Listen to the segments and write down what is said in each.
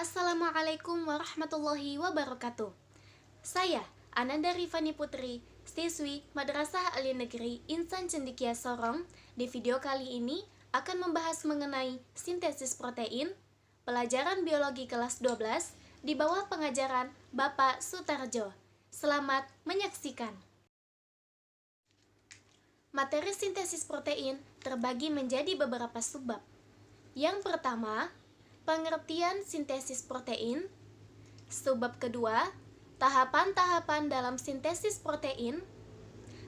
Assalamualaikum warahmatullahi wabarakatuh. Saya, Ananda Rifani Putri, siswi Madrasah Aliyah Negeri Insan Cendekia Sorong. Di video kali ini akan membahas mengenai sintesis protein, pelajaran biologi kelas 12 di bawah pengajaran Bapak Sutarjo. Selamat menyaksikan. Materi sintesis protein terbagi menjadi beberapa subbab. Yang pertama, pengertian sintesis protein. Subbab kedua, tahapan-tahapan dalam sintesis protein.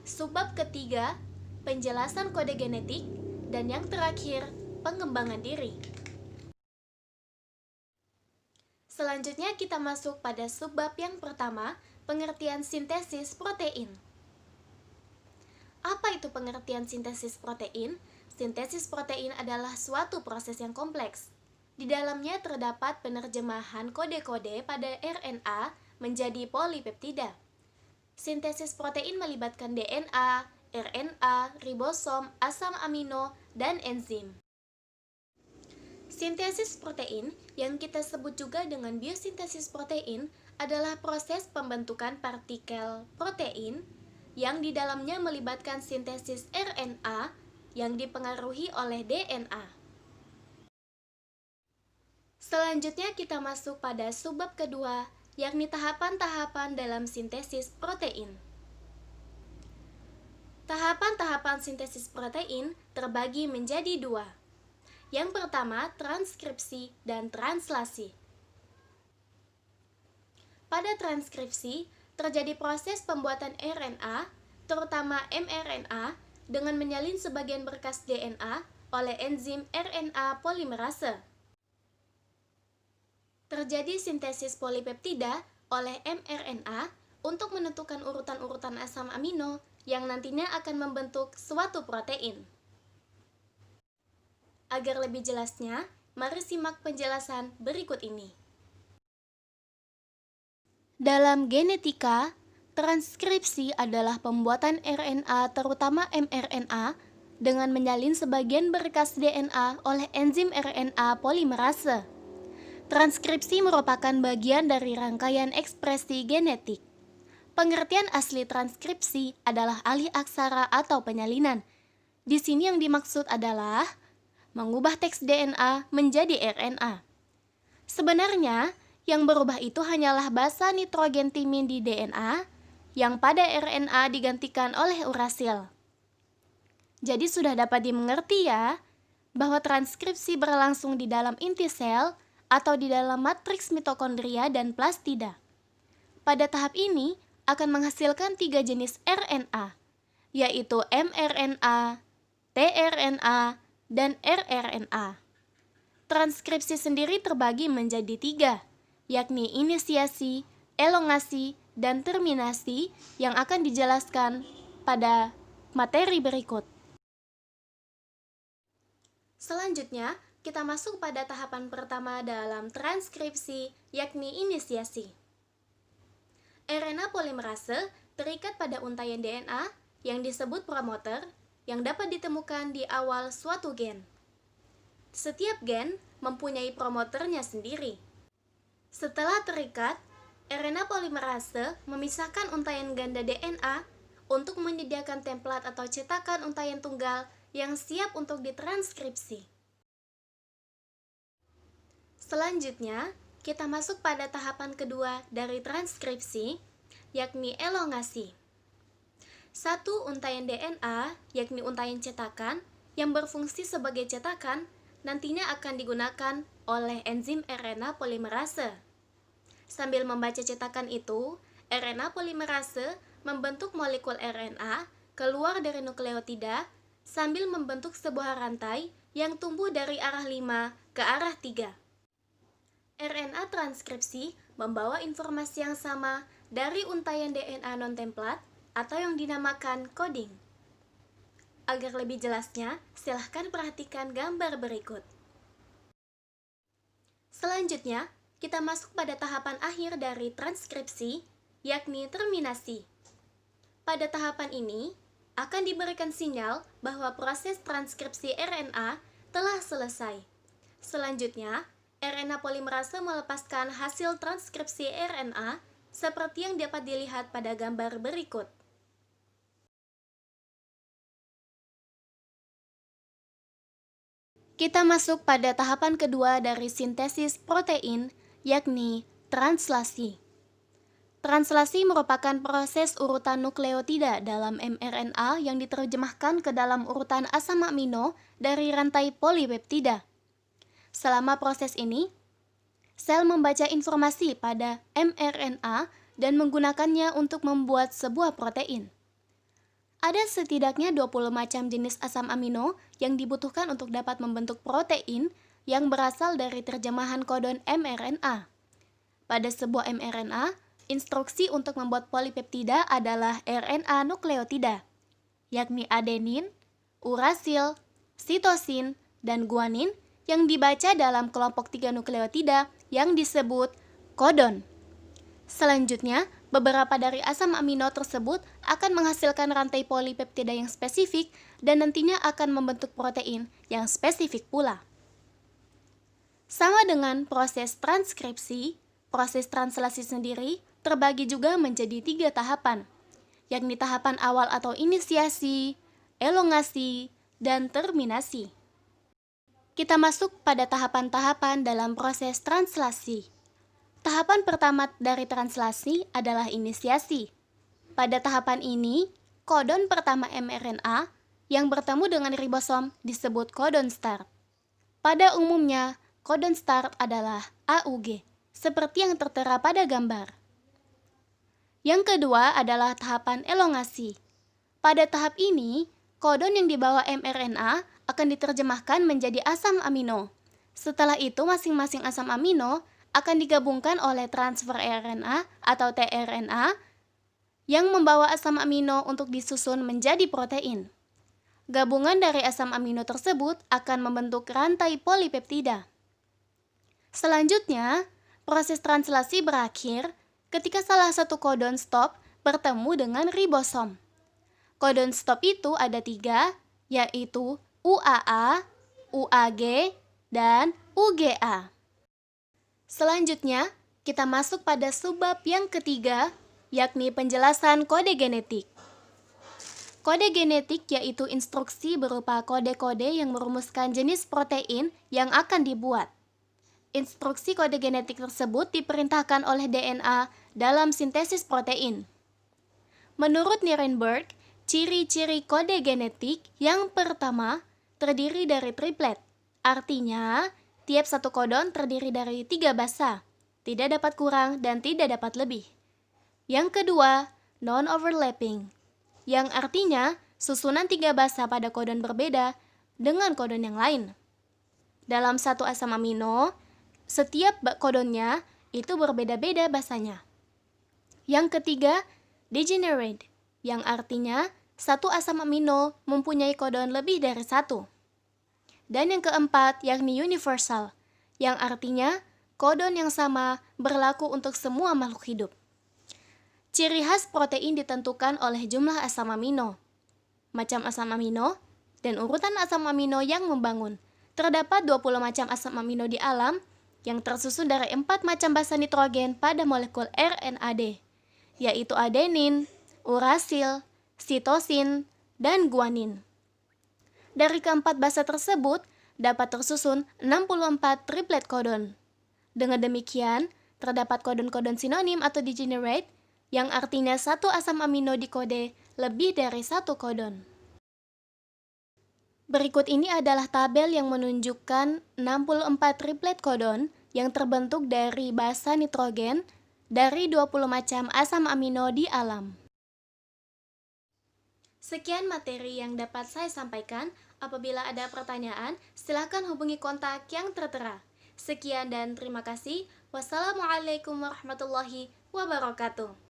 Subbab ketiga, penjelasan kode genetik. Dan yang terakhir, pengembangan diri. Selanjutnya kita masuk pada subbab yang pertama, pengertian sintesis protein. Apa itu pengertian sintesis protein? Sintesis protein adalah suatu proses yang kompleks. Di dalamnya terdapat penerjemahan kode-kode pada RNA menjadi polipeptida. Sintesis protein melibatkan DNA, RNA, ribosom, asam amino, dan enzim. Sintesis protein, yang kita sebut juga dengan biosintesis protein, adalah proses pembentukan partikel protein yang di dalamnya melibatkan sintesis RNA yang dipengaruhi oleh DNA. Selanjutnya kita masuk pada subbab kedua, yakni tahapan-tahapan dalam sintesis protein. Tahapan-tahapan sintesis protein terbagi menjadi dua. Yang pertama, transkripsi dan translasi. Pada transkripsi, terjadi proses pembuatan RNA, terutama mRNA, dengan menyalin sebagian berkas DNA oleh enzim RNA polimerase. Terjadi sintesis polipeptida oleh mRNA untuk menentukan urutan-urutan asam amino yang nantinya akan membentuk suatu protein. Agar lebih jelasnya, mari simak penjelasan berikut ini. Dalam genetika, transkripsi adalah pembuatan RNA terutama mRNA dengan menyalin sebagian berkas DNA oleh enzim RNA polimerase. Transkripsi merupakan bagian dari rangkaian ekspresi genetik. Pengertian asli transkripsi adalah alih aksara atau penyalinan. Di sini yang dimaksud adalah mengubah teks DNA menjadi RNA. Sebenarnya, yang berubah itu hanyalah basa nitrogen timin di DNA yang pada RNA digantikan oleh urasil. Jadi sudah dapat dimengerti ya, bahwa transkripsi berlangsung di dalam inti sel atau di dalam matriks mitokondria dan plastida. Pada tahap ini akan menghasilkan 3 jenis RNA, yaitu mRNA, tRNA, dan rRNA. Transkripsi sendiri terbagi menjadi 3, yakni inisiasi, elongasi, dan terminasi yang akan dijelaskan pada materi berikut. Selanjutnya, kita masuk pada tahapan pertama dalam transkripsi, yakni inisiasi. RNA polimerase terikat pada untaian DNA yang disebut promoter yang dapat ditemukan di awal suatu gen. Setiap gen mempunyai promoternya sendiri. Setelah terikat, RNA polimerase memisahkan untaian ganda DNA untuk menyediakan template atau cetakan untaian tunggal yang siap untuk ditranskripsi. Selanjutnya, kita masuk pada tahapan kedua dari transkripsi, yakni elongasi. Satu untaian DNA, yakni untaian cetakan, yang berfungsi sebagai cetakan, nantinya akan digunakan oleh enzim RNA polimerase. Sambil membaca cetakan itu, RNA polimerase membentuk molekul RNA keluar dari nukleotida sambil membentuk sebuah rantai yang tumbuh dari arah 5 ke arah 3. RNA transkripsi membawa informasi yang sama dari untaian DNA non-template atau yang dinamakan coding. Agar lebih jelasnya, silahkan perhatikan gambar berikut. Selanjutnya, kita masuk pada tahapan akhir dari transkripsi, yakni terminasi. Pada tahapan ini, akan diberikan sinyal bahwa proses transkripsi RNA telah selesai. Selanjutnya, RNA polimerase melepaskan hasil transkripsi RNA seperti yang dapat dilihat pada gambar berikut. Kita masuk pada tahapan kedua dari sintesis protein, yakni translasi. Translasi merupakan proses urutan nukleotida dalam mRNA yang diterjemahkan ke dalam urutan asam amino dari rantai polipeptida. Selama proses ini, sel membaca informasi pada mRNA dan menggunakannya untuk membuat sebuah protein. Ada setidaknya 20 macam jenis asam amino yang dibutuhkan untuk dapat membentuk protein yang berasal dari terjemahan kodon mRNA. Pada sebuah mRNA, instruksi untuk membuat polipeptida adalah RNA nukleotida, yakni adenin, urasil, sitosin, dan guanin yang dibaca dalam kelompok 3 nukleotida yang disebut kodon. Selanjutnya, beberapa dari asam amino tersebut akan menghasilkan rantai polipeptida yang spesifik dan nantinya akan membentuk protein yang spesifik pula. Sama dengan proses transkripsi, proses translasi sendiri terbagi juga menjadi 3 tahapan, yakni tahapan awal atau inisiasi, elongasi, dan terminasi. Kita masuk pada tahapan-tahapan dalam proses translasi. Tahapan pertama dari translasi adalah inisiasi. Pada tahapan ini, kodon pertama mRNA yang bertemu dengan ribosom disebut kodon start. Pada umumnya, kodon start adalah AUG, seperti yang tertera pada gambar. Yang kedua adalah tahapan elongasi. Pada tahap ini, kodon yang dibawa mRNA akan diterjemahkan menjadi asam amino. Setelah itu, masing-masing asam amino akan digabungkan oleh transfer RNA atau tRNA yang membawa asam amino untuk disusun menjadi protein. Gabungan dari asam amino tersebut akan membentuk rantai polipeptida. Selanjutnya, proses translasi berakhir ketika salah satu kodon stop bertemu dengan ribosom. Kodon stop itu ada 3, yaitu UAA, UAG, dan UGA. Selanjutnya, kita masuk pada subbab yang ketiga, yakni penjelasan kode genetik. Kode genetik yaitu instruksi berupa kode-kode yang merumuskan jenis protein yang akan dibuat. Instruksi kode genetik tersebut diperintahkan oleh DNA dalam sintesis protein. Menurut Nirenberg, ciri-ciri kode genetik yang pertama terdiri dari triplet, artinya tiap satu kodon terdiri dari 3 basa, tidak dapat kurang dan tidak dapat lebih. Yang kedua, non-overlapping, yang artinya susunan 3 basa pada kodon berbeda dengan kodon yang lain. Dalam satu asam amino, setiap kodonnya itu berbeda-beda basanya. Yang ketiga, degenerate, yang artinya satu asam amino mempunyai kodon lebih dari 1. Dan yang keempat, yakni universal, yang artinya kodon yang sama berlaku untuk semua makhluk hidup. Ciri khas protein ditentukan oleh jumlah asam amino, macam asam amino, dan urutan asam amino yang membangun. Terdapat 20 macam asam amino di alam yang tersusun dari 4 macam basa nitrogen pada molekul RNAD, yaitu adenin, urasil, sitosin, dan guanin. Dari keempat basa tersebut, dapat tersusun 64 triplet kodon. Dengan demikian, terdapat kodon-kodon sinonim atau degenerate, yang artinya satu asam amino dikode lebih dari 1 kodon. Berikut ini adalah tabel yang menunjukkan 64 triplet kodon yang terbentuk dari basa nitrogen dari 20 macam asam amino di alam. Sekian materi yang dapat saya sampaikan. Apabila ada pertanyaan, silakan hubungi kontak yang tertera. Sekian dan terima kasih. Wassalamualaikum warahmatullahi wabarakatuh.